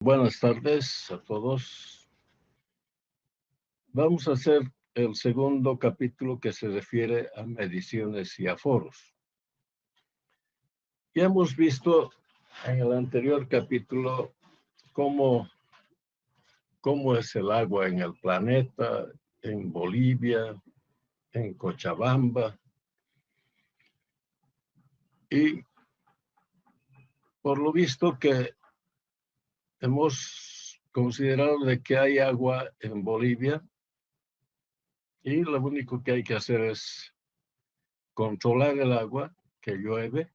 Buenas tardes a todos. Vamos a hacer el segundo capítulo que se refiere a mediciones y aforos. Ya hemos visto en el anterior capítulo cómo es el agua en el planeta, en Bolivia, en Cochabamba. Y por lo visto que hemos considerado de que hay agua en Bolivia y lo único que hay que hacer es controlar el agua que llueve,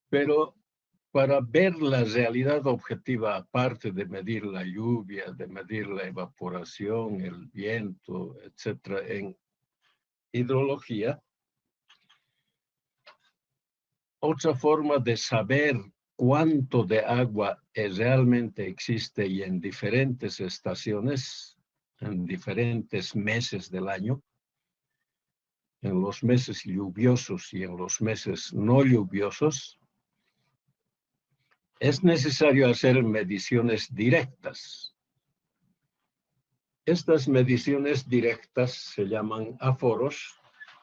pero para ver la realidad objetiva, aparte de medir la lluvia, de medir la evaporación, el viento, etcétera, en hidrología, otra forma de saber cuánto de agua realmente existe y en diferentes estaciones, en diferentes meses del año, en los meses lluviosos y en los meses no lluviosos, es necesario hacer mediciones directas. Estas mediciones directas se llaman aforos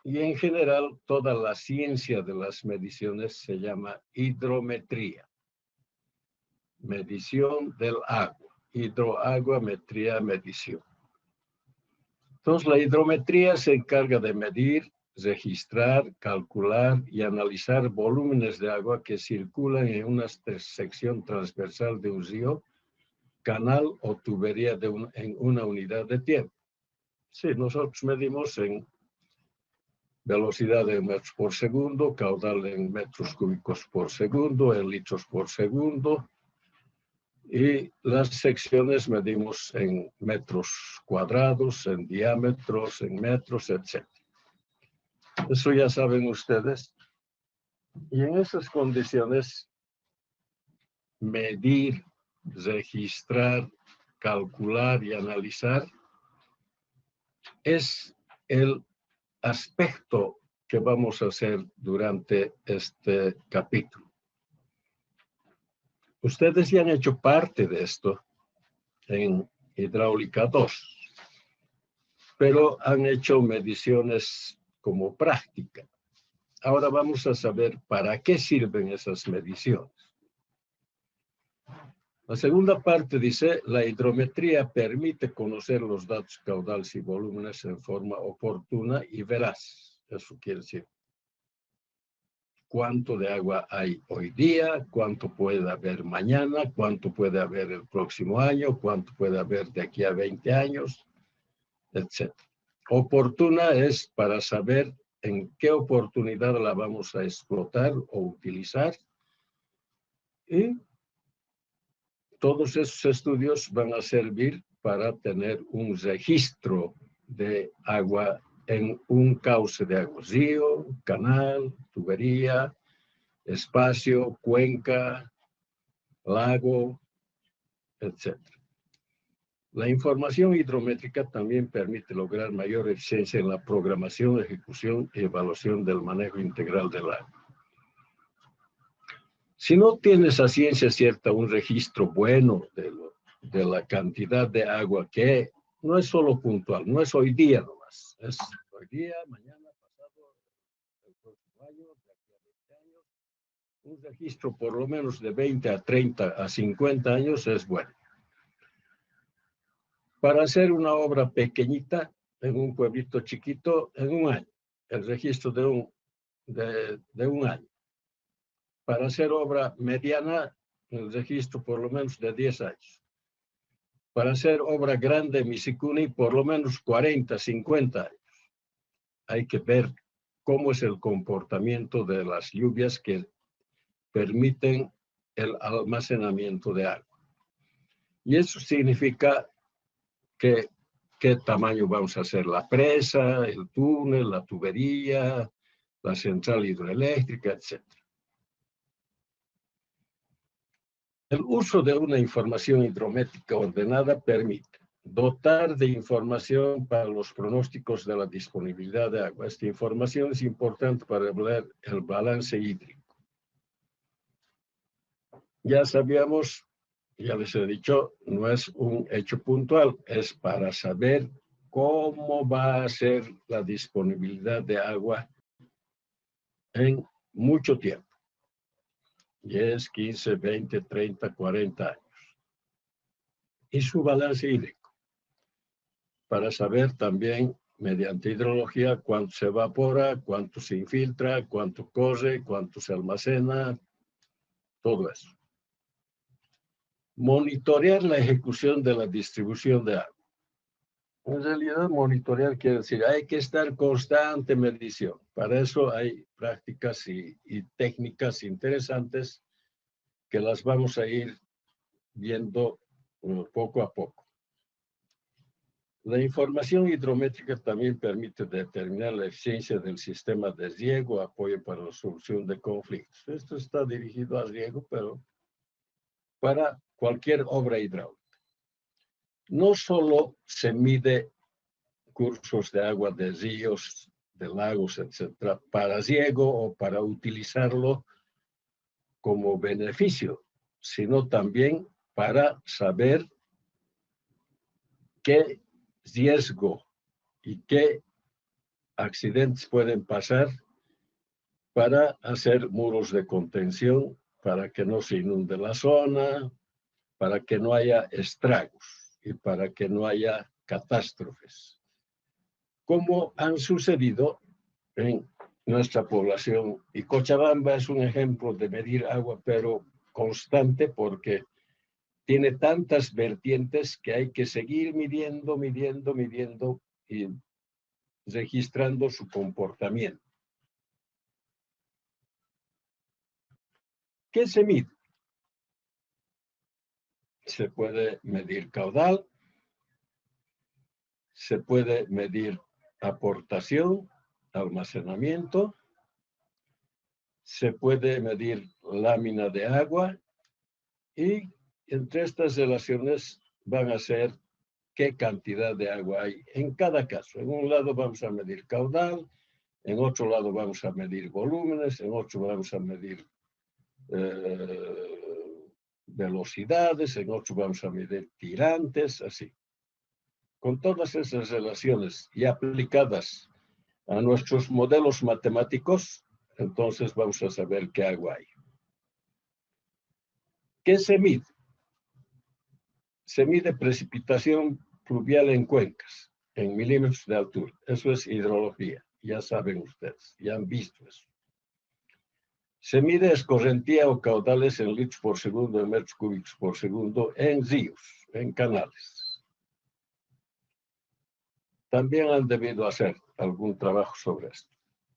y en general toda la ciencia de las mediciones se llama hidrometría. Medición del agua. Hidroagua, metría, medición. Entonces la hidrometría se encarga de medir, registrar, calcular y analizar volúmenes de agua que circulan en una sección transversal de un río, canal o tubería en una unidad de tiempo. Sí, nosotros medimos en velocidad en metros por segundo, caudal en metros cúbicos por segundo, en litros por segundo, y las secciones medimos en metros cuadrados, en diámetros, en metros, etc. Eso ya saben ustedes. Y en esas condiciones, medir, registrar, calcular y analizar es el aspecto que vamos a hacer durante este capítulo. Ustedes ya han hecho parte de esto en hidráulica 2, pero han hecho mediciones como práctica. Ahora vamos a saber para qué sirven esas mediciones. La segunda parte dice, la hidrometría permite conocer los datos caudales y volúmenes en forma oportuna y veraz. Eso quiere decir cuánto de agua hay hoy día, cuánto puede haber mañana, cuánto puede haber el próximo año, cuánto puede haber de aquí a 20 años, etc. Oportuna es para saber en qué oportunidad la vamos a explotar o utilizar. Y todos esos estudios van a servir para tener un registro de agua en un cauce de agua, río, canal, tubería, espacio, cuenca, lago, etc. La información hidrométrica también permite lograr mayor eficiencia en la programación, ejecución y evaluación del manejo integral del agua. Si no tienes a ciencia cierta un registro bueno de la cantidad de agua que no es solo puntual, no es hoy día nomás, es hoy día, mañana, pasado, el próximo año, de aquí a 20 años, un registro por lo menos de 20 a 30 a 50 años es bueno. Para hacer una obra pequeñita en un pueblito chiquito en un año, el registro de un año. Para hacer obra mediana, el registro por lo menos de 10 años. Para hacer obra grande, Misicuni, por lo menos 40, 50 años. Hay que ver cómo es el comportamiento de las lluvias que permiten el almacenamiento de agua. Y eso significa qué tamaño vamos a hacer la presa, el túnel, la tubería, la central hidroeléctrica, etc. El uso de una información hidrométrica ordenada permite dotar de información para los pronósticos de la disponibilidad de agua. Esta información es importante para ver el balance hídrico. Ya sabíamos ya les he dicho, no es un hecho puntual, es para saber cómo va a ser la disponibilidad de agua en mucho tiempo. 10, 15, 20, 30, 40 años. Y su balance hídrico, para saber también mediante hidrología cuánto se evapora, cuánto se infiltra, cuánto corre, cuánto se almacena, todo eso. Monitorear la ejecución de la distribución de agua. En realidad, monitorear quiere decir, hay que estar constante medición. Para eso hay prácticas y técnicas interesantes que las vamos a ir viendo poco a poco. La información hidrométrica también permite determinar la eficiencia del sistema de riego, apoyo para la solución de conflictos. Esto está dirigido a riego, pero para cualquier obra hidráulica. No solo se mide cursos de agua de ríos, de lagos, etcétera, para riego o para utilizarlo como beneficio, sino también para saber qué riesgo y qué accidentes pueden pasar para hacer muros de contención, para que no se inunde la zona, para que no haya estragos y para que no haya catástrofes, como han sucedido en nuestra población. Y Cochabamba es un ejemplo de medir agua, pero constante, porque tiene tantas vertientes que hay que seguir midiendo y registrando su comportamiento. ¿Qué se mide? Se puede medir caudal, se puede medir aportación, almacenamiento, se puede medir lámina de agua y entre estas relaciones van a ser qué cantidad de agua hay en cada caso. En un lado vamos a medir caudal, en otro lado vamos a medir volúmenes, en otro vamos a medir velocidades, en otro vamos a medir tirantes, así. Con todas esas relaciones y aplicadas a nuestros modelos matemáticos, entonces vamos a saber qué agua hay. ¿Qué se mide? Se mide precipitación pluvial en cuencas, en milímetros de altura. Eso es hidrología, ya saben ustedes, ya han visto eso. Se mide escorrentía o caudales en litros por segundo, en metros cúbicos por segundo, en ríos, en canales. También han debido hacer algún trabajo sobre esto.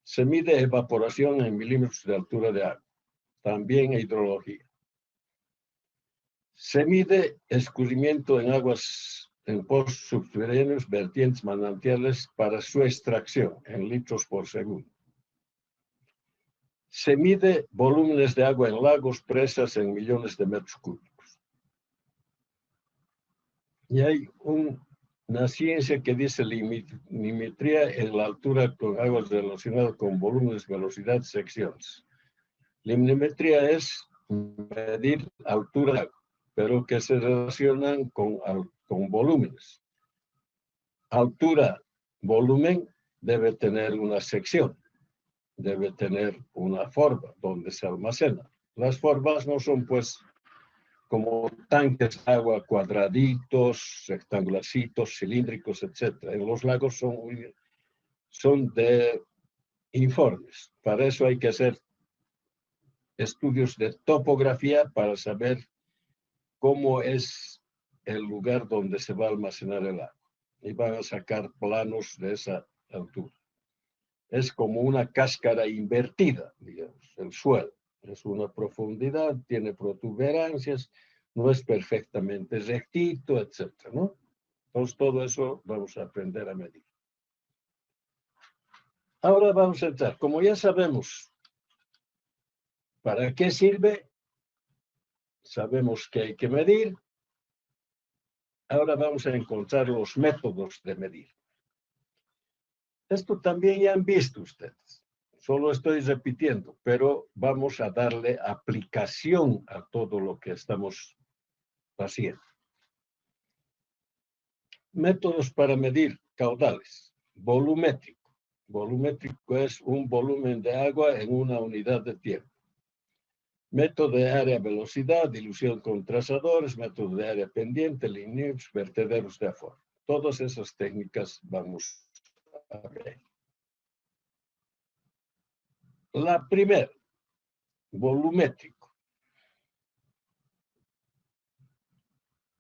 Se mide evaporación en milímetros de altura de agua, también hidrología. Se mide escurrimiento en aguas en pozos subterráneos, vertientes, manantiales para su extracción en litros por segundo. Se mide volúmenes de agua en lagos, presas en millones de metros cúbicos. Y hay una ciencia que dice limetría en la altura con aguas relacionadas con volúmenes, velocidad, secciones. Limnometría es medir altura de agua, pero que se relacionan con volúmenes. Altura, volumen, debe tener una sección, debe tener una forma donde se almacena. Las formas no son pues como tanques de agua cuadraditos, rectangularcitos, cilíndricos, etc. En los lagos son de informes. Para eso hay que hacer estudios de topografía para saber cómo es el lugar donde se va a almacenar el agua. Y van a sacar planos de esa altura. Es como una cáscara invertida, digamos, el suelo. Es una profundidad, tiene protuberancias, no es perfectamente rectito, etc., ¿no? Entonces, todo eso vamos a aprender a medir. Ahora vamos a entrar. Como ya sabemos para qué sirve, sabemos que hay que medir. Ahora vamos a encontrar los métodos de medir. Esto también ya han visto ustedes. Solo estoy repitiendo, pero vamos a darle aplicación a todo lo que estamos paciente. Métodos para medir caudales. Volumétrico. Volumétrico es un volumen de agua en una unidad de tiempo. Método de área-velocidad, dilución con trazadores, método de área pendiente, lineos, vertederos de aforo. Todas esas técnicas vamos a ver. La primera, volumétrico.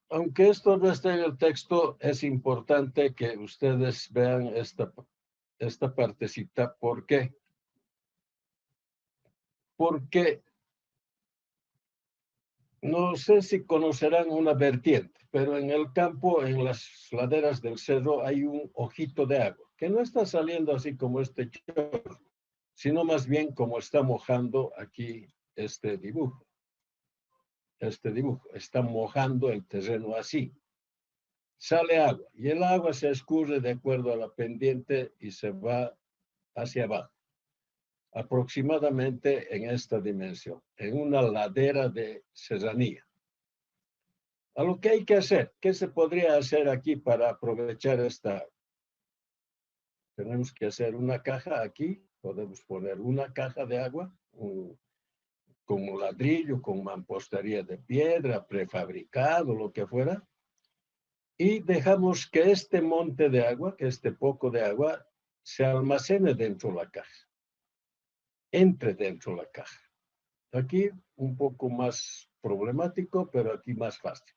Aunque esto no esté en el texto, es importante que ustedes vean esta partecita. ¿Por qué? Porque no sé si conocerán una vertiente, pero en el campo, en las laderas del cerro, hay un ojito de agua, que no está saliendo así como este chorro, sino más bien como está mojando aquí este dibujo. Este dibujo está mojando el terreno así. Sale agua y el agua se escurre de acuerdo a la pendiente y se va hacia abajo, aproximadamente en esta dimensión, en una ladera de serranía. A lo que hay que hacer, ¿qué se podría hacer aquí para aprovechar esta? Tenemos que hacer una caja aquí, podemos poner una caja de agua, con ladrillo, con mampostería de piedra, prefabricado, lo que fuera, y dejamos que este monte de agua, que este poco de agua, se almacene dentro de la caja, entre dentro de la caja. Aquí un poco más problemático, pero aquí más fácil.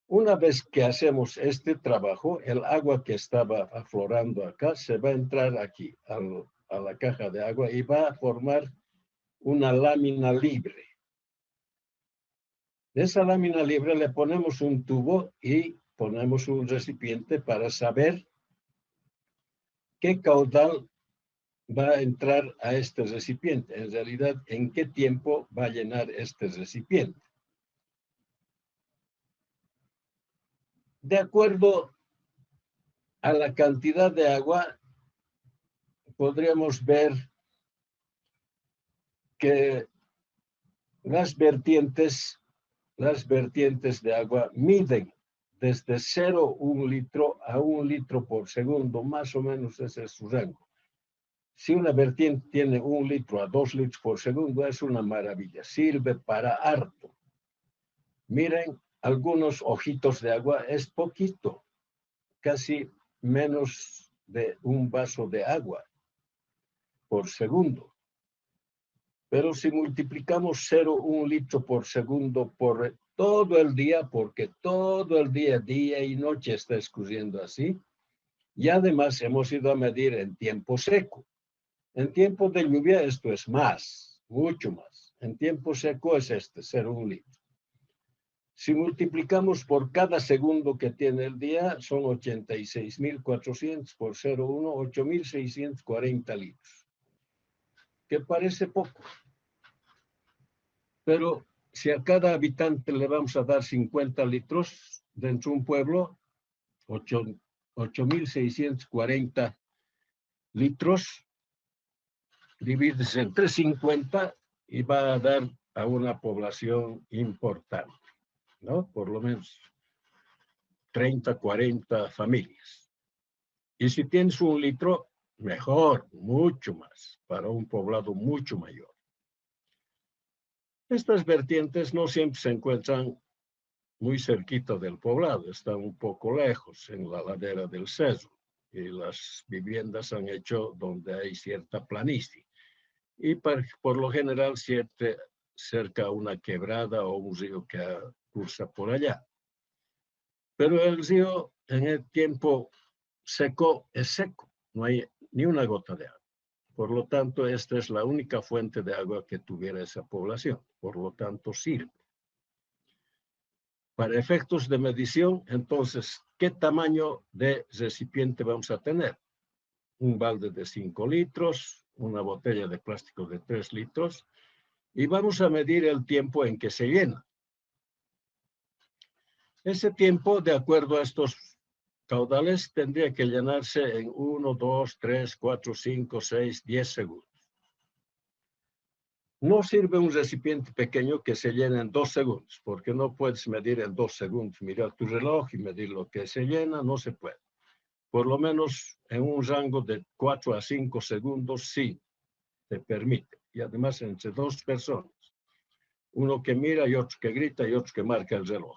Una vez que hacemos este trabajo, el agua que estaba aflorando acá se va a entrar aquí a la caja de agua y va a formar una lámina libre. De esa lámina libre le ponemos un tubo y ponemos un recipiente para saber qué caudal va a entrar a este recipiente. En realidad, en qué tiempo va a llenar este recipiente. De acuerdo a la cantidad de agua, podríamos ver que las vertientes de agua miden desde 0,1 litro a 1 litro por segundo, más o menos ese es su rango. Si una vertiente tiene 1 litro a 2 litros por segundo, es una maravilla, sirve para harto. Miren, algunos ojitos de agua es poquito, casi menos de un vaso de agua por segundo. Pero si multiplicamos 0,1 litro por segundo por todo el día, porque todo el día y noche está escurriendo así, y además hemos ido a medir en tiempo seco. En tiempo de lluvia esto es más, mucho más. En tiempo seco es 0,1 litro. Si multiplicamos por cada segundo que tiene el día, son 86.400 por 0,1, 8.640 litros. Que parece poco. Pero si a cada habitante le vamos a dar 50 litros dentro de un pueblo, 8.640 litros, divides entre 50 y va a dar a una población importante, ¿no? Por lo menos 30, 40 familias. Y si tienes 1 litro, mejor, mucho más, para un poblado mucho mayor. Estas vertientes no siempre se encuentran muy cerquita del poblado, están un poco lejos, en la ladera del cerro, y las viviendas han hecho donde hay cierta planicie. Y por lo general cerca a una quebrada o un río que cursa por allá. Pero el río en el tiempo seco es seco, no hay ni una gota de agua. Por lo tanto, esta es la única fuente de agua que tuviera esa población. Por lo tanto, sirve. Para efectos de medición, entonces, ¿qué tamaño de recipiente vamos a tener? Un balde de 5 litros, una botella de plástico de 3 litros, y vamos a medir el tiempo en que se llena. Ese tiempo, de acuerdo a estos caudales, tendría que llenarse en 1, 2, 3, 4, 5, 6, 10 segundos. No sirve un recipiente pequeño que se llena en 2 segundos, porque no puedes medir en 2 segundos, mirar tu reloj y medir lo que se llena, no se puede. Por lo menos en un rango de 4 a 5 segundos sí te permite. Y además entre 2 personas, uno que mira y otro que grita y otro que marca el reloj.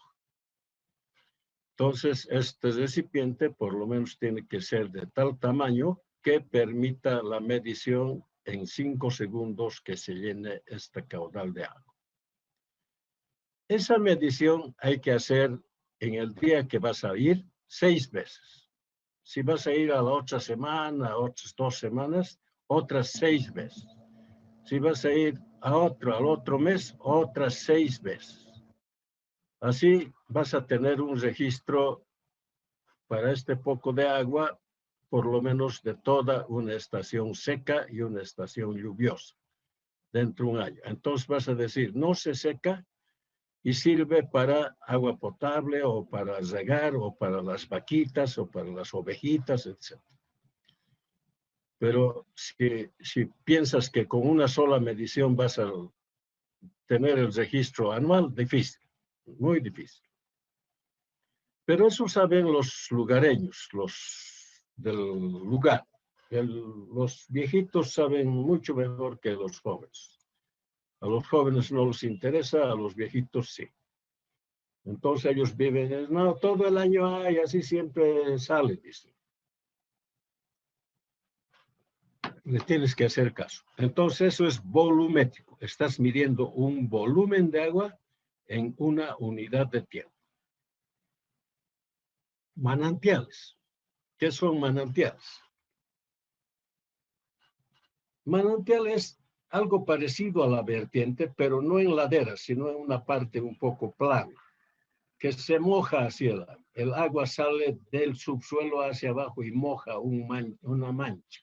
Entonces, este recipiente por lo menos tiene que ser de tal tamaño que permita la medición en 5 segundos que se llene este caudal de agua. Esa medición hay que hacer en el día que vas a ir 6 veces. Si vas a ir a la otra semana, otras 2 semanas, otras 6 veces. Si vas a ir al otro mes, otras 6 veces. Así vas a tener un registro para este poco de agua, por lo menos de toda una estación seca y una estación lluviosa dentro de un año. Entonces vas a decir, no se seca y sirve para agua potable o para regar o para las vaquitas o para las ovejitas, etc. Pero si piensas que con una sola medición vas a tener el registro anual, difícil, muy difícil. Pero eso saben los lugareños, los del lugar. Los viejitos saben mucho mejor que los jóvenes. A los jóvenes no les interesa, a los viejitos sí. Entonces ellos viven, no, todo el año hay, así siempre sale, dicen. Le tienes que hacer caso. Entonces eso es volumétrico. Estás midiendo un volumen de agua en una unidad de tiempo. Manantiales. ¿Qué son manantiales? Manantial es algo parecido a la vertiente, pero no en ladera, sino en una parte un poco plana, que se moja hacia el agua. El agua sale del subsuelo hacia abajo y moja una mancha.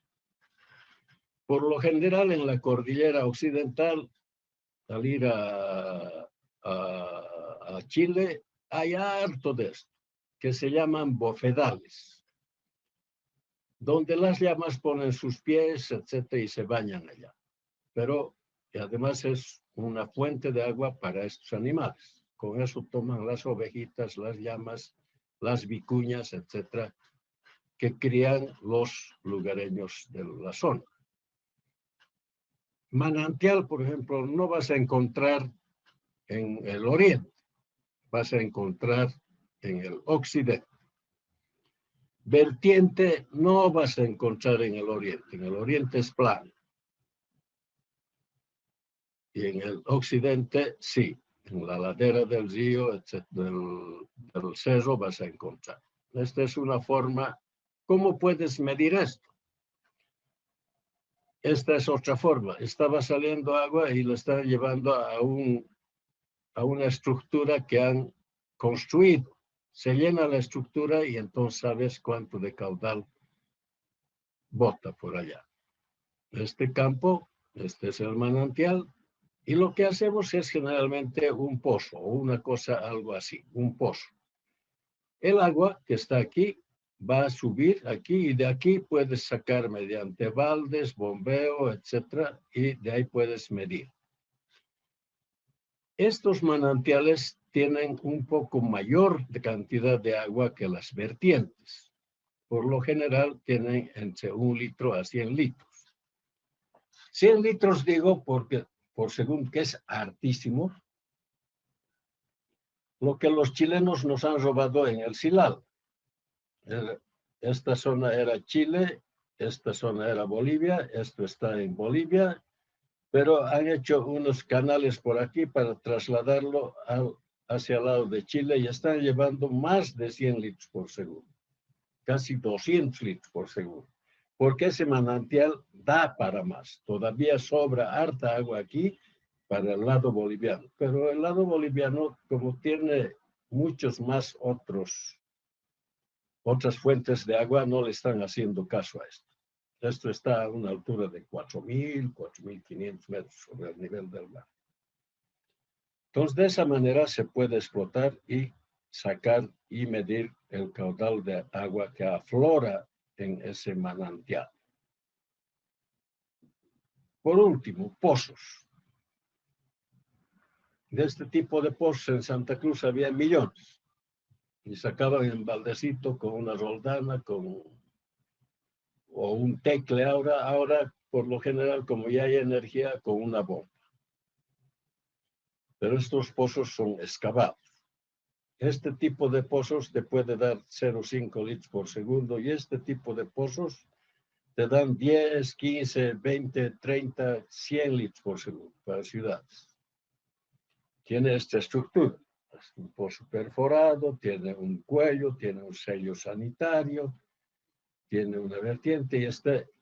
Por lo general en la cordillera occidental, al ir a Chile, hay harto de esto, que se llaman bofedales, donde las llamas ponen sus pies, etcétera, y se bañan allá. Pero además es una fuente de agua para estos animales. Con eso toman las ovejitas, las llamas, las vicuñas, etcétera, que crían los lugareños de la zona. Manantial, por ejemplo, no vas a encontrar en el oriente, vas a encontrar en el occidente. Vertiente no vas a encontrar en el oriente es plano. Y en el occidente sí, en la ladera del río, del cerro vas a encontrar. Esta es una forma. ¿Cómo puedes medir esto? Esta es otra forma. Estaba saliendo agua y lo están llevando a una estructura que han construido. Se llena la estructura y entonces sabes cuánto de caudal bota por allá. Este campo, este es el manantial, y lo que hacemos es generalmente un pozo o una cosa, algo así, un pozo. El agua que está aquí va a subir aquí y de aquí puedes sacar mediante baldes, bombeo, etcétera, y de ahí puedes medir. Estos manantiales tienen un poco mayor cantidad de agua que las vertientes. Por lo general tienen entre 1 litro a 100 litros. 100 litros digo porque por segundo que es hartísimo, lo que los chilenos nos han robado en el Silal. Esta zona era Chile, esta zona era Bolivia, esto está en Bolivia, pero han hecho unos canales por aquí para trasladarlo hacia el lado de Chile y están llevando más de 100 litros por segundo, casi 200 litros por segundo, porque ese manantial da para más. Todavía sobra harta agua aquí para el lado boliviano, pero el lado boliviano, como tiene muchos más otras fuentes de agua, no le están haciendo caso a esto. Esto está a una altura de 4.000, 4.500 metros sobre el nivel del mar. Entonces, de esa manera se puede explotar y sacar y medir el caudal de agua que aflora en ese manantial. Por último, pozos. De este tipo de pozos en Santa Cruz había millones. Y sacaban en baldecito con una roldana, o un tecle. Ahora, por lo general, como ya hay energía, con una bomba. Pero estos pozos son excavados. Este tipo de pozos te puede dar 0,5 litros por segundo, y este tipo de pozos te dan 10, 15, 20, 30, 100 litros por segundo para ciudades. Tiene esta estructura. Es un pozo perforado, tiene un cuello, tiene un sello sanitario, tiene una vertiente,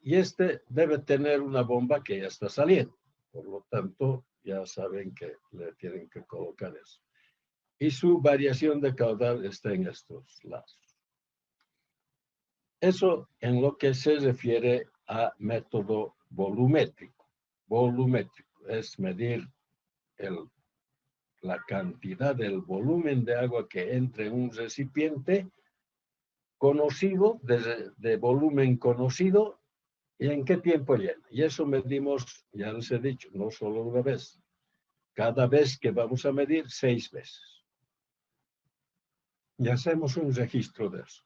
y este debe tener una bomba que ya está saliendo. Por lo tanto, ya saben que le tienen que colocar eso. Y su variación de caudal está en estos lados. Eso en lo que se refiere a método volumétrico. Volumétrico es medir la cantidad del volumen de agua que entra en un recipiente conocido, de volumen conocido, y en qué tiempo llena. Y eso medimos, ya les he dicho, no solo una vez. Cada vez que vamos a medir, 6 veces. Y hacemos un registro de eso.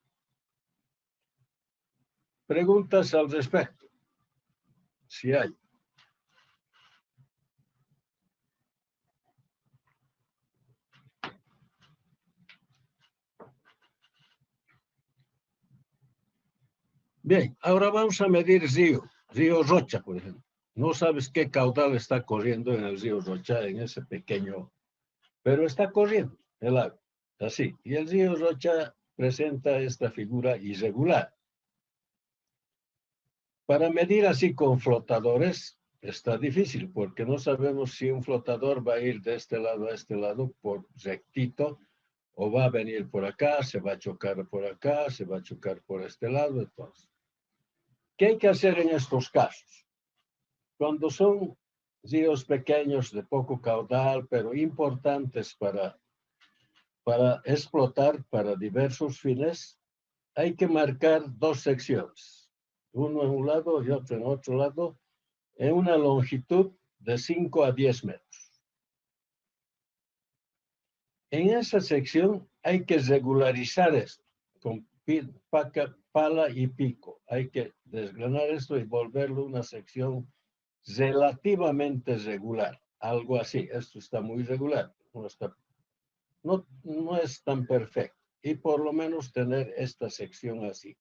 Preguntas al respecto, si hay. Bien, ahora vamos a medir río Rocha, por ejemplo. No sabes qué caudal está corriendo en el río Rocha, en ese pequeño, pero está corriendo el agua, así. Y el río Rocha presenta esta figura irregular. Para medir así con flotadores está difícil, porque no sabemos si un flotador va a ir de este lado a este lado por rectito, o va a venir por acá, se va a chocar por acá, se va a chocar por este lado. Entonces, ¿qué hay que hacer en estos casos? Cuando son ríos pequeños de poco caudal, pero importantes para explotar para diversos fines, hay que marcar 2 secciones, uno en un lado y otro en otro lado, en una longitud de 5 a 10 metros. En esa sección hay que regularizar esto con pala y pico. Hay que desgranar esto y volverlo una sección relativamente regular, algo así. Esto está muy regular, no es tan perfecto, y por lo menos tener esta sección así.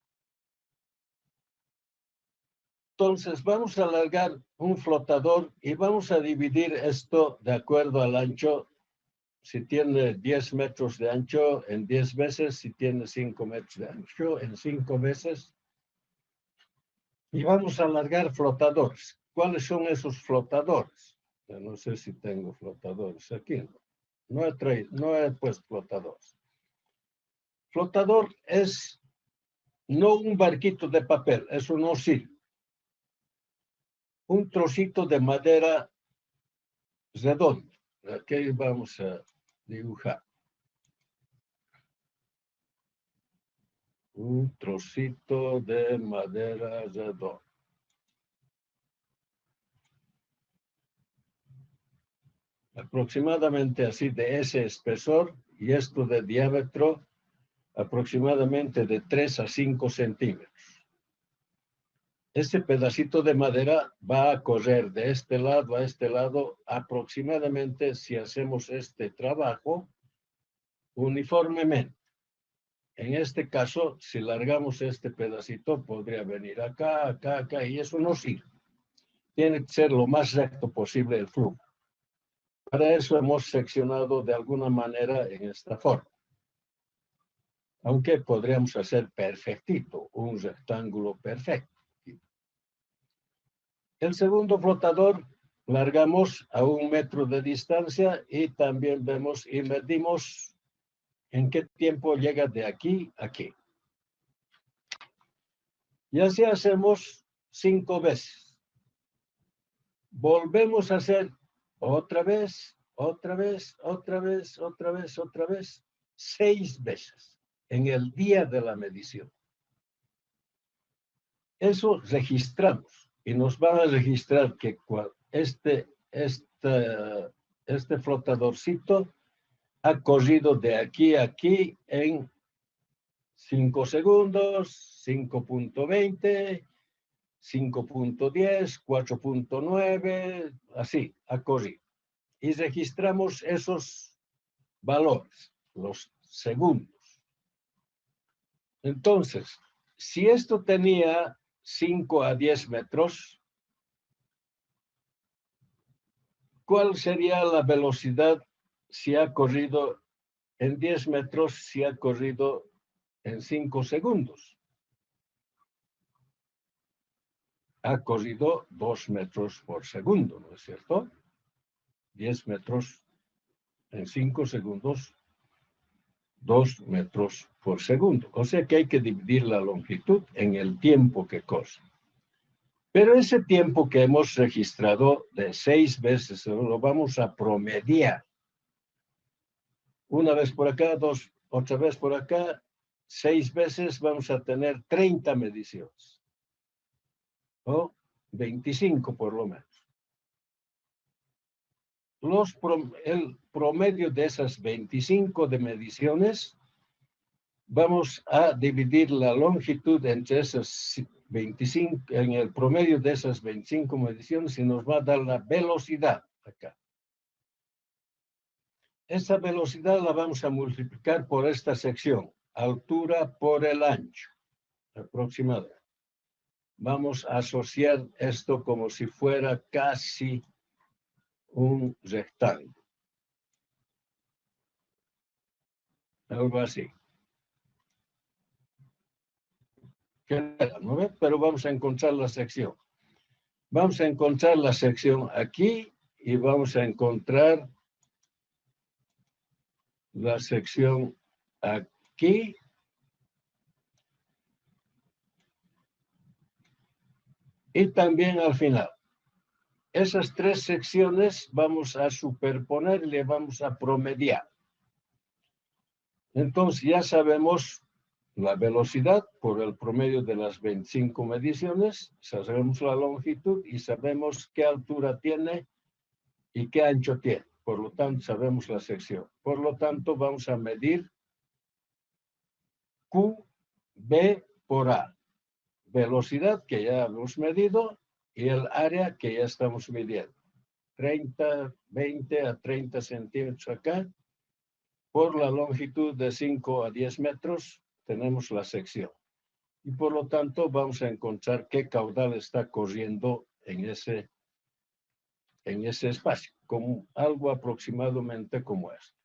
Entonces vamos a alargar un flotador y vamos a dividir esto de acuerdo al ancho. Si tiene 10 metros de ancho, en 10 veces; si tiene 5 metros de ancho, en 5 veces. Y vamos a alargar flotadores. ¿Cuáles son esos flotadores? Yo no sé si tengo flotadores aquí. No he puesto flotadores. Flotador es no un barquito de papel, eso no sirve. Un trocito de madera redondo. Aquí vamos a dibujar. Un trocito de madera redondo. Aproximadamente así, de ese espesor, y esto de diámetro aproximadamente de 3 a 5 centímetros. Este pedacito de madera va a correr de este lado a este lado aproximadamente, si hacemos este trabajo, uniformemente. En este caso, si largamos este pedacito, podría venir acá, acá, acá, y eso no sirve. Tiene que ser lo más recto posible el flujo. Para eso hemos seccionado de alguna manera en esta forma. Aunque podríamos hacer perfectito, un rectángulo perfecto. El segundo flotador largamos a 1 metro de distancia, y también vemos y medimos en qué tiempo llega de aquí a aquí. Y así hacemos 5 veces. Volvemos a hacer otra vez, otra vez, otra vez, otra vez, otra vez, 6 veces en el día de la medición. Eso registramos, y nos van a registrar que este flotadorcito ha corrido de aquí a aquí en 5 segundos, 5.20, 5.10, 4.9, así, ha corrido. Y registramos esos valores, los segundos. Entonces, si esto tenía 5 a 10 metros, ¿cuál sería la velocidad si ha corrido en 10 metros, si ha corrido en 5 segundos? Ha corrido 2 metros por segundo, ¿no es cierto? 10 metros en 5 segundos, 2 metros por segundo. O sea que hay que dividir la longitud en el tiempo que corre. Pero ese tiempo que hemos registrado de 6 veces lo vamos a promediar. Una vez por acá, otra vez por acá, 6 veces vamos a tener 30 mediciones. O 25 por lo menos. El promedio de esas 25 de mediciones, vamos a dividir la longitud entre esas 25, en el promedio de esas 25 mediciones y nos va a dar la velocidad acá. Esa velocidad la vamos a multiplicar por esta sección, altura por el ancho, aproximadamente. Vamos a asociar esto como si fuera casi un rectángulo. Algo así. ¿No ve? Pero vamos a encontrar la sección. Vamos a encontrar la sección aquí y vamos a encontrar la sección aquí. Y también al final. Esas 3 secciones vamos a superponer y le vamos a promediar. Entonces ya sabemos la velocidad por el promedio de las 25 mediciones, sabemos la longitud y sabemos qué altura tiene y qué ancho tiene. Por lo tanto, sabemos la sección. Por lo tanto, vamos a medir QB por A. Velocidad que ya hemos medido y el área que ya estamos midiendo. 20 a 30 centímetros acá. Por la longitud de 5 a 10 metros tenemos la sección. Y por lo tanto vamos a encontrar qué caudal está corriendo en ese espacio, como algo aproximadamente como esto.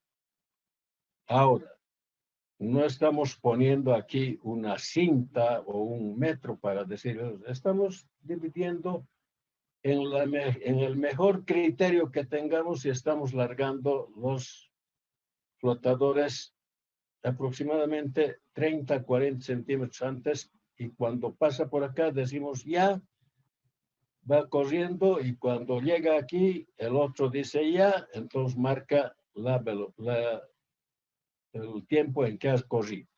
Ahora, no estamos poniendo aquí una cinta o un metro para decir, estamos dividiendo en el mejor criterio que tengamos y estamos largando los flotadores aproximadamente 30, 40 centímetros antes y cuando pasa por acá decimos ya, va corriendo y cuando llega aquí el otro dice ya, entonces marca el tiempo en que has corrido.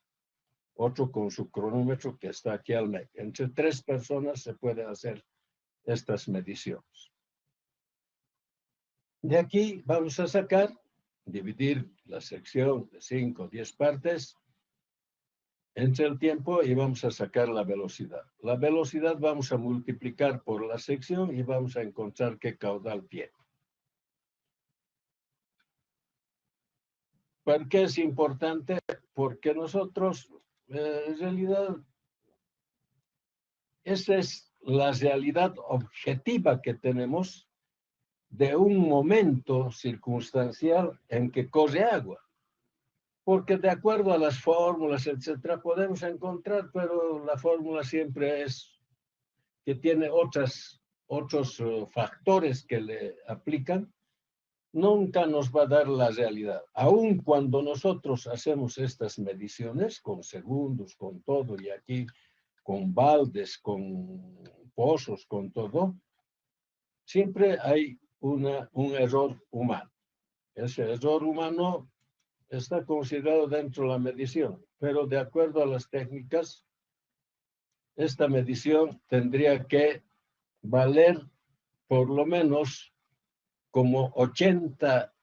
Otro con su cronómetro que está aquí al medio. Entre 3 personas se pueden hacer estas mediciones. De aquí vamos a sacar, dividir la sección de 5 o 10 partes entre el tiempo y vamos a sacar la velocidad. La velocidad vamos a multiplicar por la sección y vamos a encontrar qué caudal tiene. ¿Por qué es importante? Porque nosotros, en realidad, esa es la realidad objetiva que tenemos de un momento circunstancial en que corre agua. Porque de acuerdo a las fórmulas, etcétera, podemos encontrar, pero la fórmula siempre es que tiene otros factores que le aplican, nunca nos va a dar la realidad. Aun cuando nosotros hacemos estas mediciones con segundos, con todo, y aquí con baldes, con pozos, con todo, siempre hay un error humano. Ese error humano está considerado dentro de la medición, pero de acuerdo a las técnicas, esta medición tendría que valer por lo menos como 80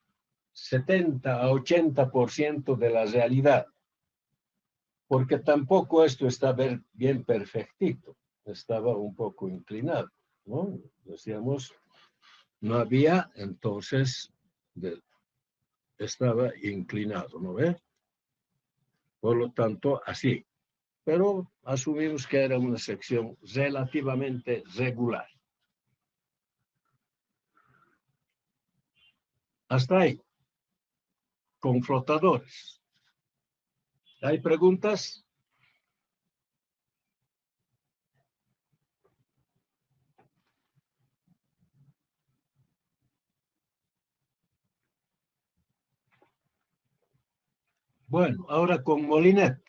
70 a 80% de la realidad, porque tampoco esto está bien perfectito, estaba un poco inclinado, ¿no? Decíamos, no había, entonces estaba inclinado, ¿no ve? Por lo tanto, así. Pero asumimos que era una sección relativamente regular. Hasta ahí. Con flotadores. ¿Hay preguntas? Bueno, ahora con molinete.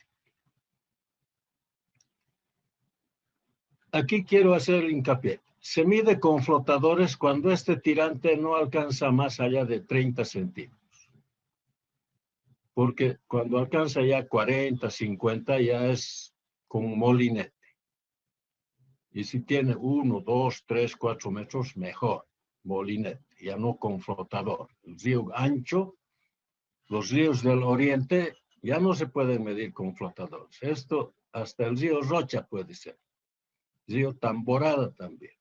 Aquí quiero hacer hincapié. Se mide con flotadores cuando este tirante no alcanza más allá de 30 centímetros. Porque cuando alcanza ya 40, 50, ya es con molinete. Y si tiene 1, 2, 3, 4 metros, mejor, molinete, ya no con flotador. El río ancho, los ríos del oriente, ya no se pueden medir con flotadores. Esto, hasta el río Rocha puede ser. Río Tamborada también.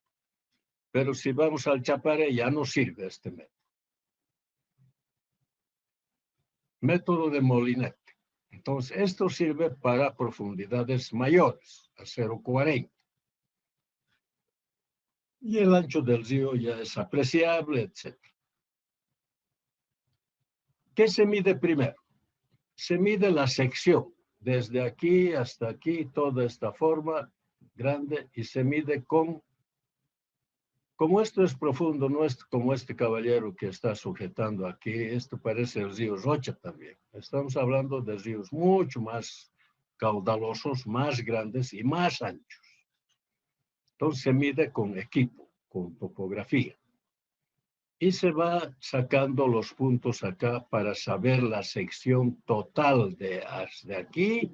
Pero si vamos al Chapare, ya no sirve este método. Método de molinete. Entonces, esto sirve para profundidades mayores, a 0,40. Y el ancho del río ya es apreciable, etc. ¿Qué se mide primero? Se mide la sección, desde aquí hasta aquí, toda esta forma grande, y se mide como esto es profundo, no es como este caballero que está sujetando aquí, esto parece el río Rocha también. Estamos hablando de ríos mucho más caudalosos, más grandes y más anchos. Entonces se mide con equipo, con topografía. Y se va sacando los puntos acá para saber la sección total de aquí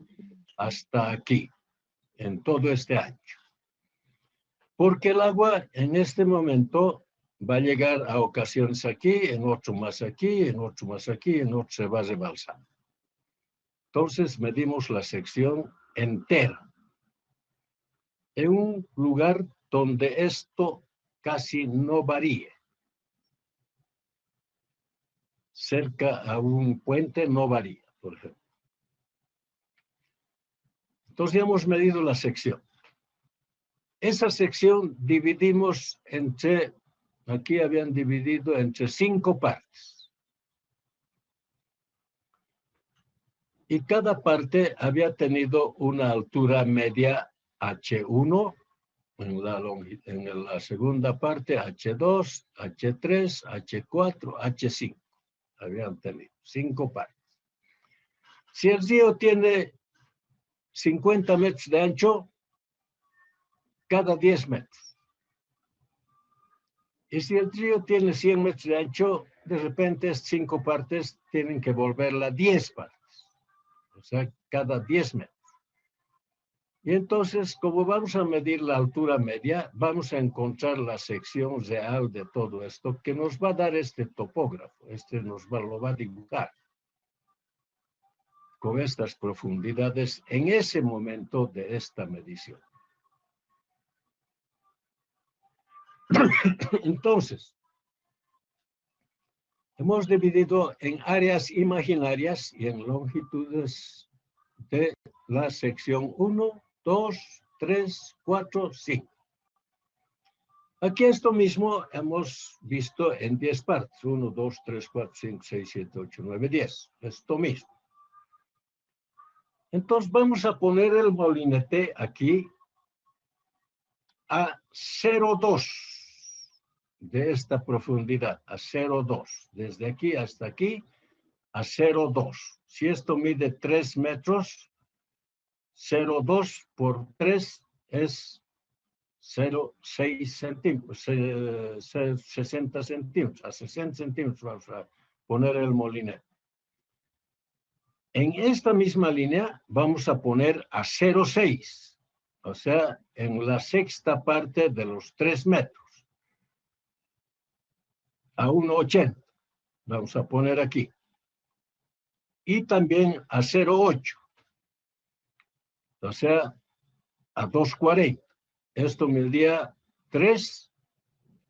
hasta aquí, en todo este ancho. Porque el agua en este momento va a llegar a ocasiones aquí, en otro más aquí, en otro más aquí, en otro se va rebalsando. Entonces medimos la sección entera. En un lugar donde esto casi no varíe. Cerca a un puente no varía, por ejemplo. Entonces ya hemos medido la sección. Esa sección dividimos entre, aquí habían dividido entre 5 partes. Y cada parte había tenido una altura media H1, en la segunda parte H2, H3, H4, H5. Habían tenido 5 partes. Si el río tiene 50 metros de ancho, cada 10 metros. Y si el río tiene 100 metros de ancho, de repente 5 partes tienen que volverla 10 partes. O sea, cada 10 metros. Y entonces, como vamos a medir la altura media, vamos a encontrar la sección real de todo esto que nos va a dar este topógrafo. Lo va a dibujar con estas profundidades en ese momento de esta medición. Entonces, hemos dividido en áreas imaginarias y en longitudes de la sección 1, 2, 3, 4, 5. Aquí esto mismo hemos visto en 10 partes. 1, 2, 3, 4, 5, 6, 7, 8, 9, 10. Esto mismo. Entonces vamos a poner el molinete aquí a 0,2 de esta profundidad, a 0,2. Desde aquí hasta aquí, a 0,2. Si esto mide 3 metros, 0,2 por 3 es 0,6 centímetros, 60 centímetros, a 60 centímetros vamos a poner el molinete. En esta misma línea vamos a poner a 0,6, o sea, en la sexta parte de los 3 metros, a 1,80, Vamos a poner aquí. Y también a 0,8. O sea, a 2,40. Esto medía 3,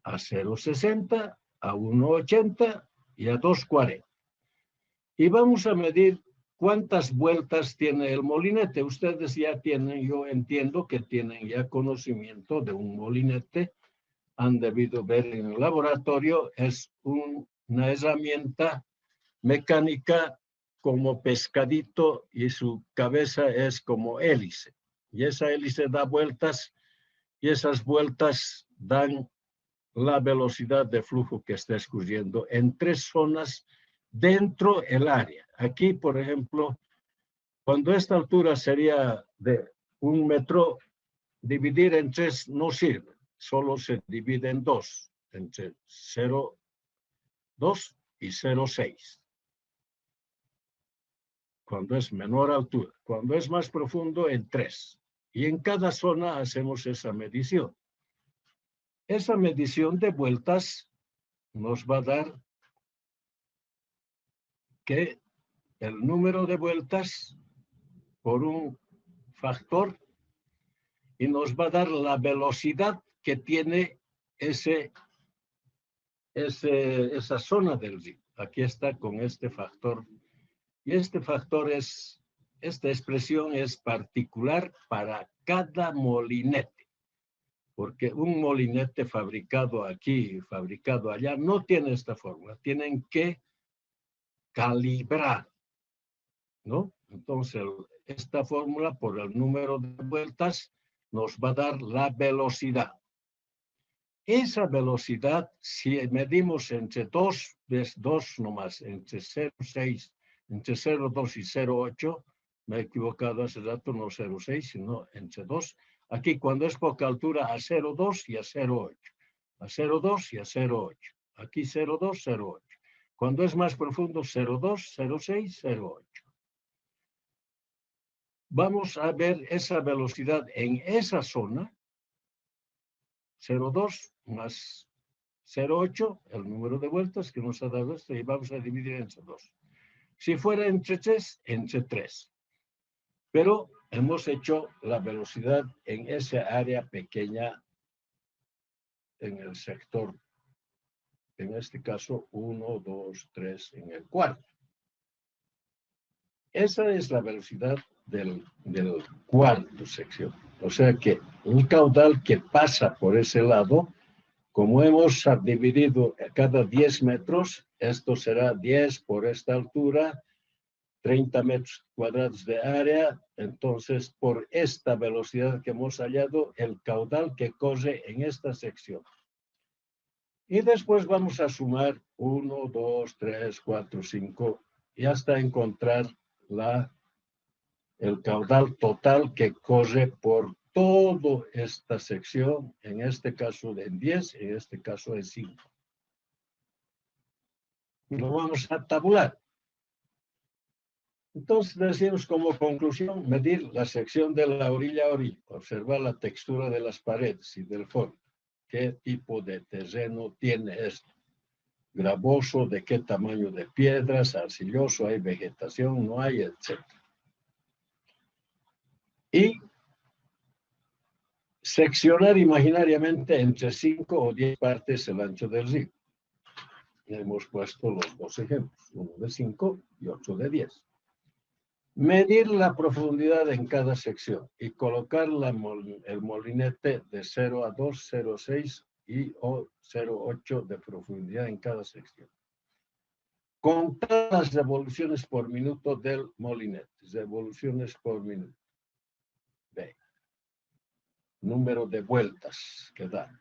a 0,60, a 1,80 y a 2,40. Y vamos a medir cuántas vueltas tiene el molinete. Ustedes ya tienen, yo entiendo que tienen ya conocimiento de un molinete. Han debido ver en el laboratorio. Es una herramienta mecánica como pescadito y su cabeza es como hélice. Y esa hélice da vueltas y esas vueltas dan la velocidad de flujo que está escurriendo en 3 zonas dentro del área. Aquí, por ejemplo, cuando esta altura sería de 1 metro, dividir en 3 no sirve, solo se divide en 2, entre 0,2 y 0,6. Cuando es menor altura, cuando es más profundo en 3. Y en cada zona hacemos esa medición. Esa medición de vueltas nos va a dar que el número de vueltas por un factor y nos va a dar la velocidad que tiene esa zona del río. Aquí está con este factor. Y este factor esta expresión es particular para cada molinete. Porque un molinete fabricado aquí y fabricado allá no tiene esta fórmula. Tienen que calibrar, ¿no? Entonces, esta fórmula por el número de vueltas nos va a dar la velocidad. Esa velocidad, si medimos entre 2 nomás, entre 0,6, entre 0,2 y 0,8, me he equivocado hace rato, no 0,6, sino entre 2. Aquí cuando es poca altura a 0,2 y a 0,8. A 0,2 y a 0,8. Aquí 0,2, 0,8. Cuando es más profundo, 0,2, 0,6, 0,8. Vamos a ver esa velocidad en esa zona, 0,2 más 0,8, el número de vueltas que nos ha dado esto, y vamos a dividir entre 2. Si fuera entre 3, entre 3. Pero hemos hecho la velocidad en esa área pequeña en el sector, en este caso 1, 2, 3 en el cuarto. Esa es la velocidad del cuarto sección. O sea que un caudal que pasa por ese lado, como hemos dividido cada 10 metros, esto será 10 por esta altura, 30 metros cuadrados de área, entonces por esta velocidad que hemos hallado, el caudal que corre en esta sección. Y después vamos a sumar 1, 2, 3, 4, 5 y hasta encontrar el caudal total que corre por toda esta sección, en este caso en 10, en este caso en 5. Y lo vamos a tabular. Entonces decimos como conclusión, medir la sección de la orilla a orilla, observar la textura de las paredes y del fondo. ¿Qué tipo de terreno tiene esto? Gravoso, de qué tamaño de piedras, arcilloso, hay vegetación, no hay, etc. Y seccionar imaginariamente entre 5 o 10 partes el ancho del río. Hemos puesto los 2 ejemplos, uno de 5 y otro de 10. Medir la profundidad en cada sección y colocar el molinete de 0 a 2, 0,6 y o 0,8 de profundidad en cada sección. Contar las revoluciones por minuto del molinete. Revoluciones por minuto. B. Número de vueltas que da.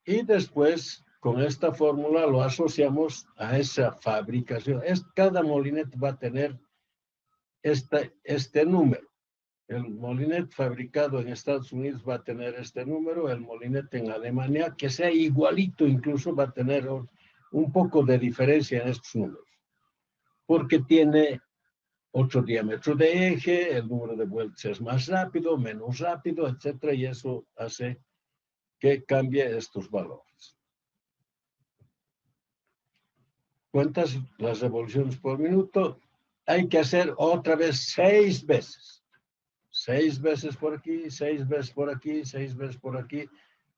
Y después, con esta fórmula, lo asociamos a esa fabricación. Cada molinete va a tener este número. El molinete fabricado en Estados Unidos va a tener este número, el molinete en Alemania, que sea igualito, incluso va a tener un poco de diferencia en estos números, porque tiene otro diámetro de eje, el número de vueltas es más rápido, menos rápido, etcétera, y eso hace que cambie estos valores. cuentas las revoluciones por minuto, hay que hacer otra vez 6 veces. 6 veces por aquí, 6 veces por aquí, 6 veces por aquí.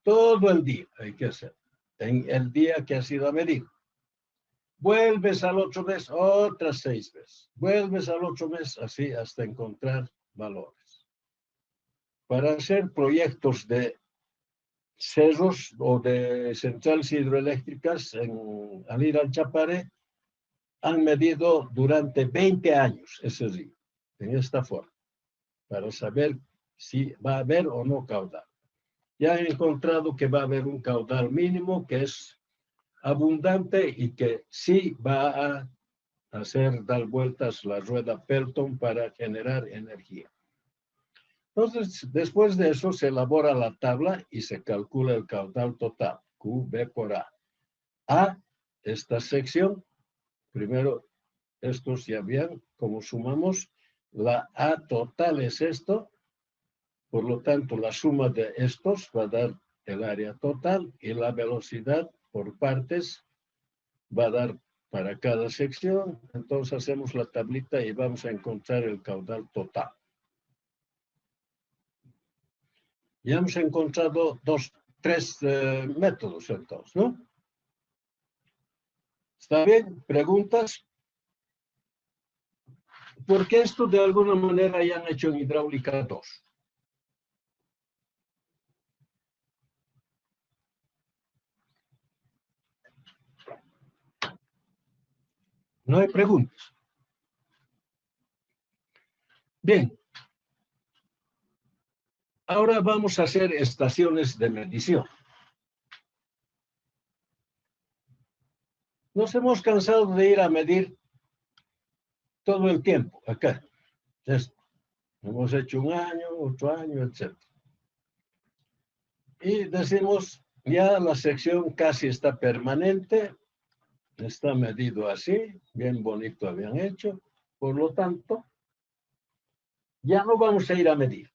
Todo el día hay que hacer. En el día que has ido a medir. Vuelves al otro mes, otras 6 veces. Vuelves al otro mes, así hasta encontrar valores. Para hacer proyectos de cerros o de centrales hidroeléctricas al ir al Chapare, han medido durante 20 años ese río, en esta forma, para saber si va a haber o no caudal. Ya han encontrado que va a haber un caudal mínimo que es abundante y que sí va a hacer dar vueltas la rueda Pelton para generar energía. Entonces, después de eso se elabora la tabla y se calcula el caudal total, QB por A. A, esta sección, primero estos ya bien, como sumamos, la A total es esto, por lo tanto la suma de estos va a dar el área total y la velocidad por partes va a dar para cada sección. Entonces hacemos la tablita y vamos a encontrar el caudal total. Ya hemos encontrado tres métodos entonces, ¿no? ¿Está bien? ¿Preguntas? Porque esto de alguna manera ya han hecho en hidráulica 2. No hay preguntas. Bien. Ahora vamos a hacer estaciones de medición. Nos hemos cansado de ir a medir todo el tiempo acá. Esto. Hemos hecho 1 año, otro año, etc. Y decimos, ya la sección casi está permanente, está medido así, bien bonito habían hecho, por lo tanto, ya no vamos a ir a medir.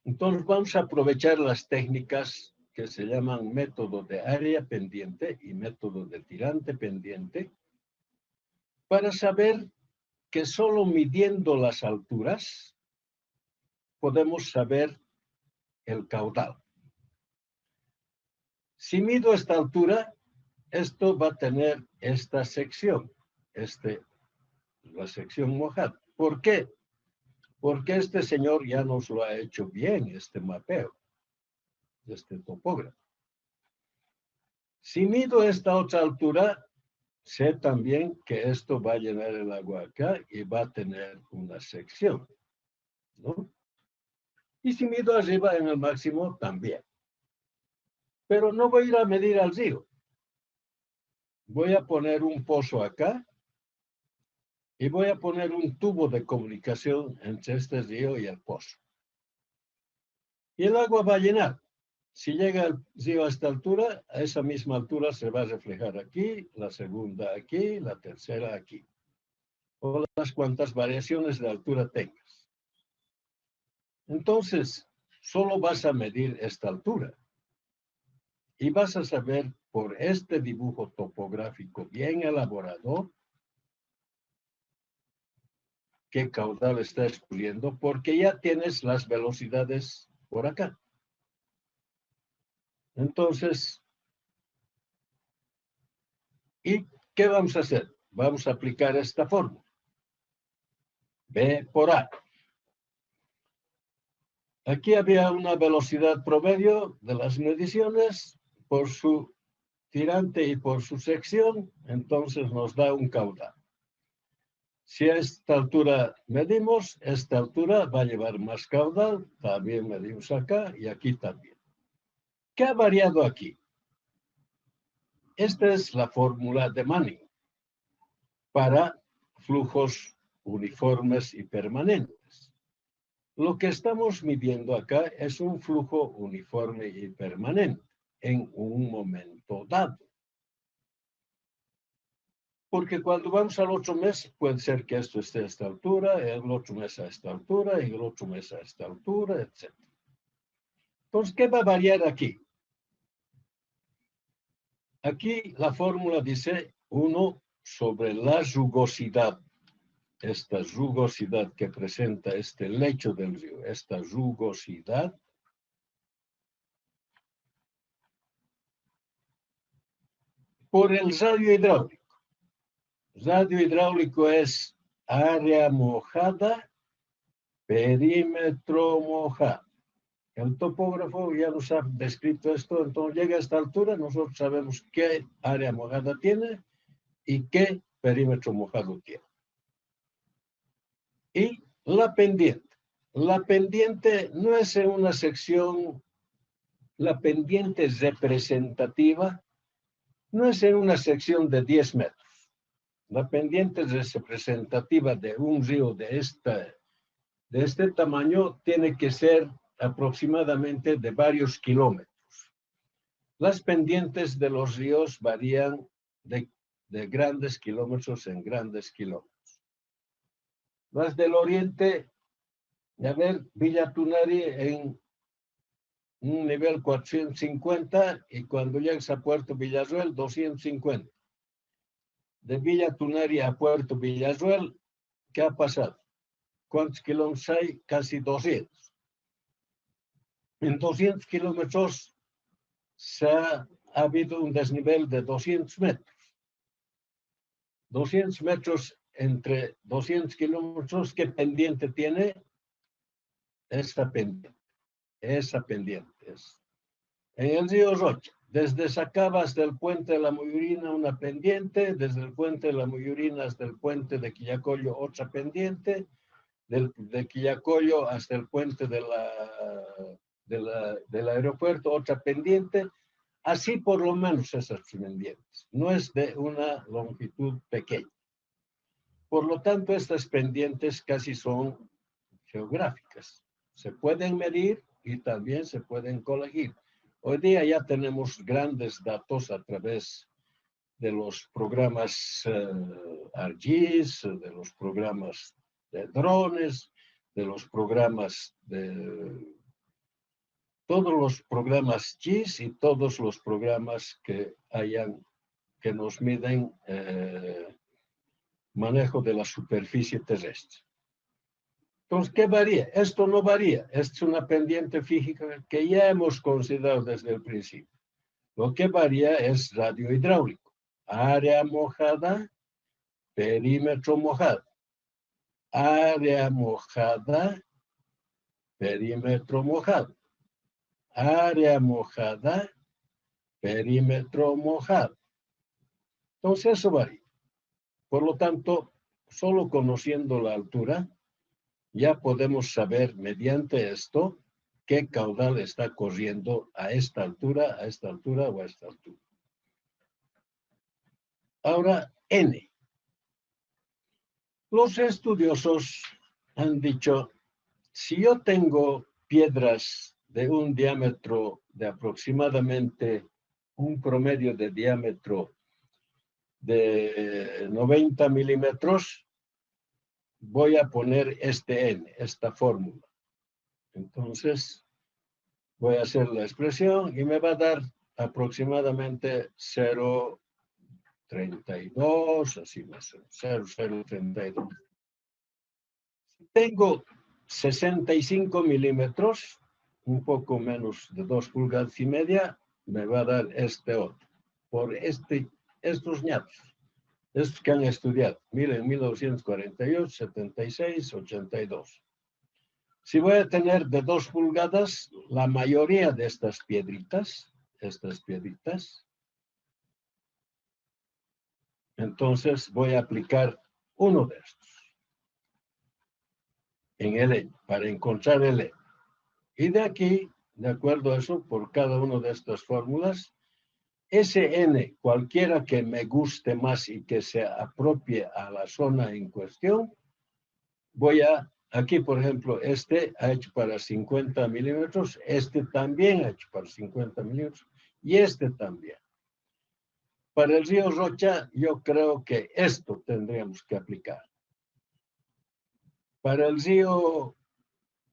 Entonces vamos a aprovechar las técnicas que se llaman método de área pendiente y método de tirante pendiente para saber que solo midiendo las alturas podemos saber el caudal. Si mido esta altura, esto va a tener esta sección, la sección mojada. ¿Por qué? Porque este señor ya nos lo ha hecho bien, este mapeo, este topógrafo. Si mido esta otra altura, sé también que esto va a llenar el agua acá y va a tener una sección, ¿no? Y si mido arriba en el máximo, también. Pero no voy a ir a medir al río. Voy a poner un pozo acá y voy a poner un tubo de comunicación entre este río y el pozo. Y el agua va a llenar. Si llega el río a esta altura, a esa misma altura se va a reflejar aquí, la segunda aquí, la tercera aquí. O las cuantas variaciones de altura tengas. Entonces, solo vas a medir esta altura. Y vas a saber por este dibujo topográfico bien elaborado qué caudal está escurriendo, porque ya tienes las velocidades por acá. Entonces, ¿y qué vamos a hacer? Vamos a aplicar esta fórmula. B por A. Aquí había una velocidad promedio de las mediciones por su tirante y por su sección, entonces nos da un caudal. Si a esta altura medimos, esta altura va a llevar más caudal, también medimos acá y aquí también. ¿Qué ha variado aquí? Esta es la fórmula de Manning para flujos uniformes y permanentes. Lo que estamos midiendo acá es un flujo uniforme y permanente en un momento dado. Porque cuando vamos al otro mes, puede ser que esto esté a esta altura, el otro mes a esta altura, y el otro mes a esta altura, etc. Entonces, ¿qué va a variar aquí? Aquí la fórmula dice Uno, sobre la rugosidad, esta rugosidad que presenta este lecho del río, esta rugosidad. Por el radio hidráulico. Radio hidráulico es área mojada, perímetro mojado. El topógrafo ya nos ha descrito esto, entonces llega a esta altura, nosotros sabemos qué área mojada tiene y qué perímetro mojado tiene. Y la pendiente. La pendiente no es en una sección, la pendiente representativa no es en una sección de 10 metros. La pendiente representativa de un río de este tamaño tiene que ser aproximadamente de varios kilómetros. Las pendientes de los ríos varían de grandes kilómetros en grandes kilómetros. Las del oriente, a ver, Villa Tunari en un nivel 450 y cuando llegas a Puerto Villarroel, 250. De Villa Tunari a Puerto Villarroel, ¿qué ha pasado? ¿Cuántos kilómetros hay? Casi 200. En 200 kilómetros ha habido un desnivel de 200 metros. 200 metros entre 200 kilómetros, ¿qué pendiente tiene? Esta pendiente. Esa pendiente es. En el río Rocha, desde Sacaba hasta el puente de la Muyurina, una pendiente, desde el puente de la Muyurina hasta el puente de Quillacollo, otra pendiente, de Quillacollo hasta el puente del aeropuerto, otra pendiente, así por lo menos esas pendientes. No es de una longitud pequeña. Por lo tanto, estas pendientes casi son geográficas. Se pueden medir y también se pueden colegir. Hoy día ya tenemos grandes datos a través de los programas ARGIS, de los programas de drones, de los programas todos los programas GIS y todos los programas que nos miden manejo de la superficie terrestre. Entonces, ¿qué varía? Esto no varía. Es una pendiente física que ya hemos considerado desde el principio. Lo que varía es radio hidráulico. Área mojada, perímetro mojado. Área mojada, perímetro mojado. Área mojada, perímetro mojado. Entonces, eso varía. Por lo tanto, solo conociendo la altura, ya podemos saber mediante esto qué caudal está corriendo a esta altura o a esta altura. Ahora, N. Los estudiosos han dicho, si yo tengo piedras de un diámetro de aproximadamente un promedio de diámetro de 90 milímetros, voy a poner este N, esta fórmula. Entonces, voy a hacer la expresión y me va a dar aproximadamente 0,32, así más o menos, 0,032. Tengo 65 milímetros, un poco menos de 2,5 pulgadas, me va a dar este otro, por estos ñatos. Estos que han estudiado, miren, 1948, 76, 82. Si voy a tener de 2 pulgadas, la mayoría de estas piedritas, entonces voy a aplicar uno de estos en el N, para encontrar el N. Y de aquí, de acuerdo a eso, por cada una de estas fórmulas, ese N, cualquiera que me guste más y que se apropie a la zona en cuestión, aquí por ejemplo, este ha hecho para 50 milímetros, este también ha hecho para 50 milímetros y este también. Para el río Rocha, yo creo que esto tendríamos que aplicar. Para el río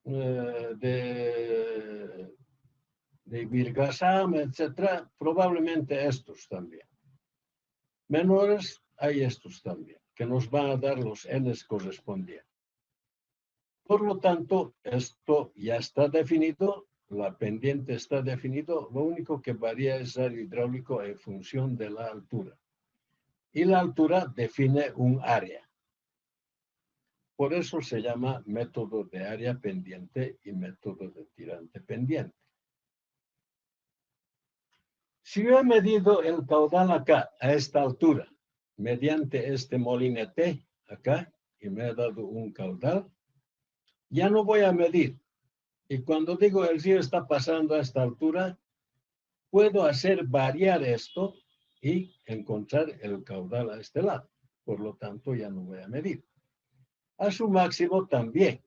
de Virgasam, etcétera, probablemente estos también. menores, hay estos también, que nos van a dar los Ns correspondientes. Por lo tanto, esto ya está definido, la pendiente está definido, lo único que varía es el hidráulico en función de la altura. Y la altura define un área. Por eso se llama método de área pendiente y método de tirante pendiente. Si yo he medido el caudal acá, a esta altura, mediante este molinete acá, y me ha dado un caudal, ya no voy a medir. Y cuando digo el río está pasando a esta altura, puedo hacer variar esto y encontrar el caudal a este lado. Por lo tanto, ya no voy a medir. A su máximo también.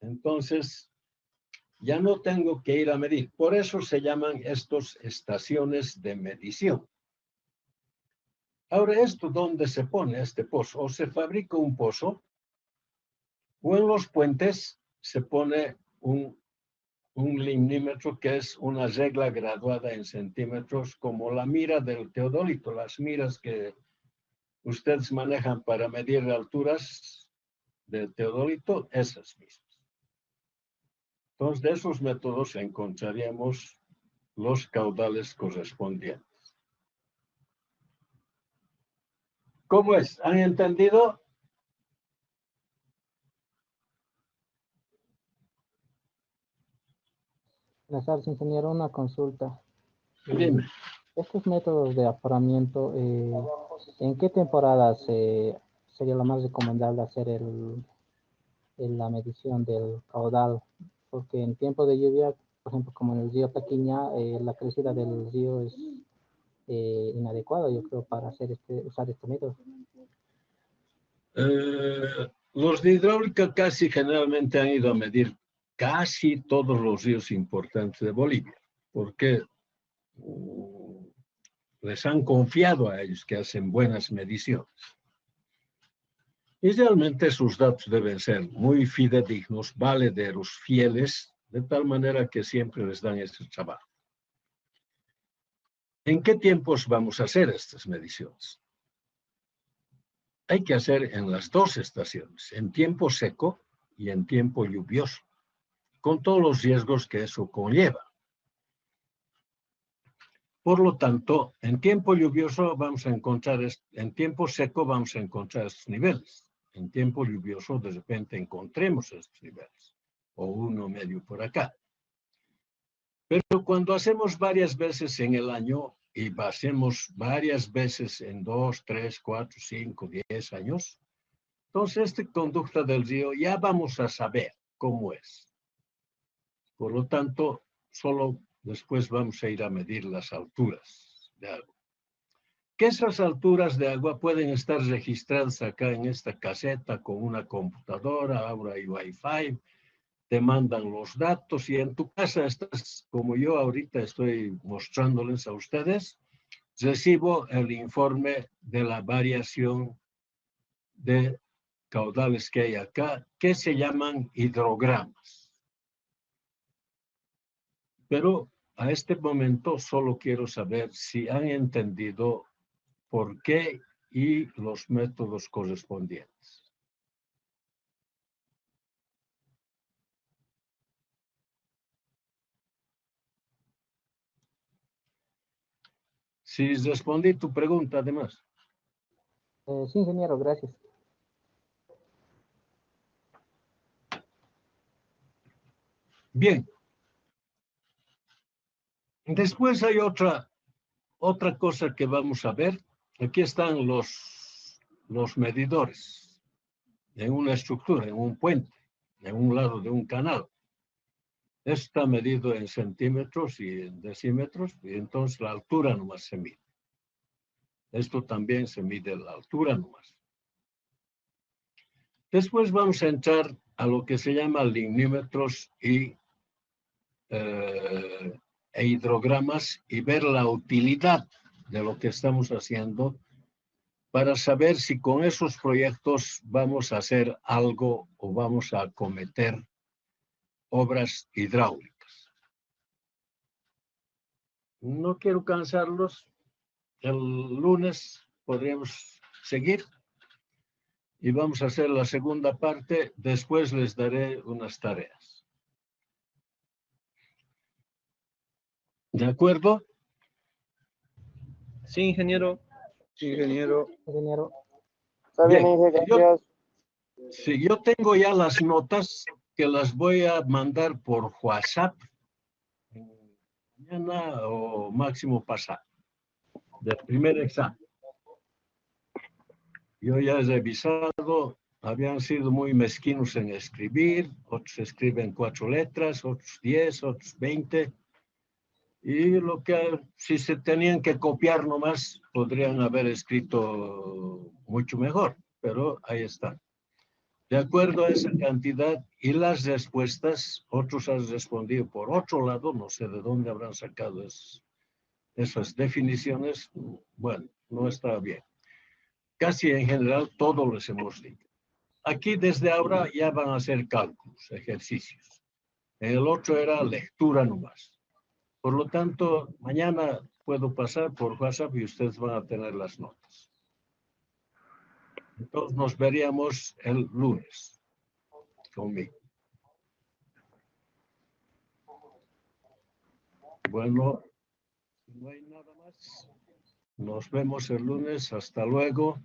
Entonces, ya no tengo que ir a medir. Por eso se llaman estos estaciones de medición. Ahora, ¿esto dónde se pone este pozo? O se fabrica un pozo, o en los puentes se pone un limnímetro, que es una regla graduada en centímetros, como la mira del teodolito, las miras que ustedes manejan para medir alturas del teodolito, esas mismas. Entonces, de esos métodos encontraríamos los caudales correspondientes. ¿Cómo es? ¿Han entendido? Buenas tardes, ingeniero, una consulta. Dime. Estos métodos de aforamiento, ¿en qué temporadas sería lo más recomendable hacer la medición del caudal? Porque en tiempo de lluvia, por ejemplo, como en el río Taquiña, la crecida del río es inadecuada, yo creo, para usar este método. Los de hidráulica casi generalmente han ido a medir casi todos los ríos importantes de Bolivia, porque les han confiado a ellos que hacen buenas mediciones. Y realmente sus datos deben ser muy fidedignos, valederos, fieles, de tal manera que siempre les dan ese trabajo. ¿En qué tiempos vamos a hacer estas mediciones? Hay que hacer en las dos estaciones, en tiempo seco y en tiempo lluvioso, con todos los riesgos que eso conlleva. Por lo tanto, en tiempo lluvioso vamos a encontrar, en tiempo seco vamos a encontrar estos niveles. En tiempo lluvioso de repente encontremos estos niveles, o uno medio por acá. Pero cuando hacemos varias veces en el año y hacemos varias veces en 2, 3, 4, 5, 10 años, entonces esta conducta del río ya vamos a saber cómo es. Por lo tanto, solo después vamos a ir a medir las alturas de agua. Que esas alturas de agua pueden estar registradas acá en esta caseta con una computadora, ahora hay Wi-Fi, te mandan los datos y en tu casa estás, como yo ahorita estoy mostrándoles a ustedes, recibo el informe de la variación de caudales que hay acá, que se llaman hidrogramas. Pero a este momento solo quiero saber si han entendido por qué y los métodos correspondientes. Si respondí tu pregunta, además. Sí, ingeniero, gracias. Bien. Después hay otra cosa que vamos a ver. Aquí están los medidores en una estructura, en un puente, en un lado de un canal. Está medido en centímetros y en decímetros, y entonces la altura nomás se mide. Esto también se mide la altura nomás. Después vamos a entrar a lo que se llama limnímetros e hidrogramas y ver la utilidad de lo que estamos haciendo para saber si con esos proyectos vamos a hacer algo o vamos a acometer obras hidráulicas. No quiero cansarlos. El lunes podríamos seguir. Y vamos a hacer la segunda parte. Después les daré unas tareas. ¿De acuerdo? Sí, ingeniero. Sí, ingeniero. Ingeniero, Está bien, Bien. Inge, gracias. Si yo tengo ya las notas que las voy a mandar por WhatsApp mañana o máximo pasado, del primer examen. Yo ya he revisado, habían sido muy mezquinos en escribir, otros escriben 4 letras, otros 10, otros 20. Y lo que, si se tenían que copiar nomás, podrían haber escrito mucho mejor, pero ahí está. De acuerdo a esa cantidad y las respuestas, otros han respondido por otro lado, no sé de dónde habrán sacado esas definiciones, bueno, no está bien. Casi en general todo les hemos dicho. Aquí desde ahora ya van a ser cálculos, ejercicios. En el otro era lectura nomás. Por lo tanto, mañana puedo pasar por WhatsApp y ustedes van a tener las notas. Entonces nos veríamos el lunes conmigo. Bueno, no hay nada más. Nos vemos el lunes. Hasta luego.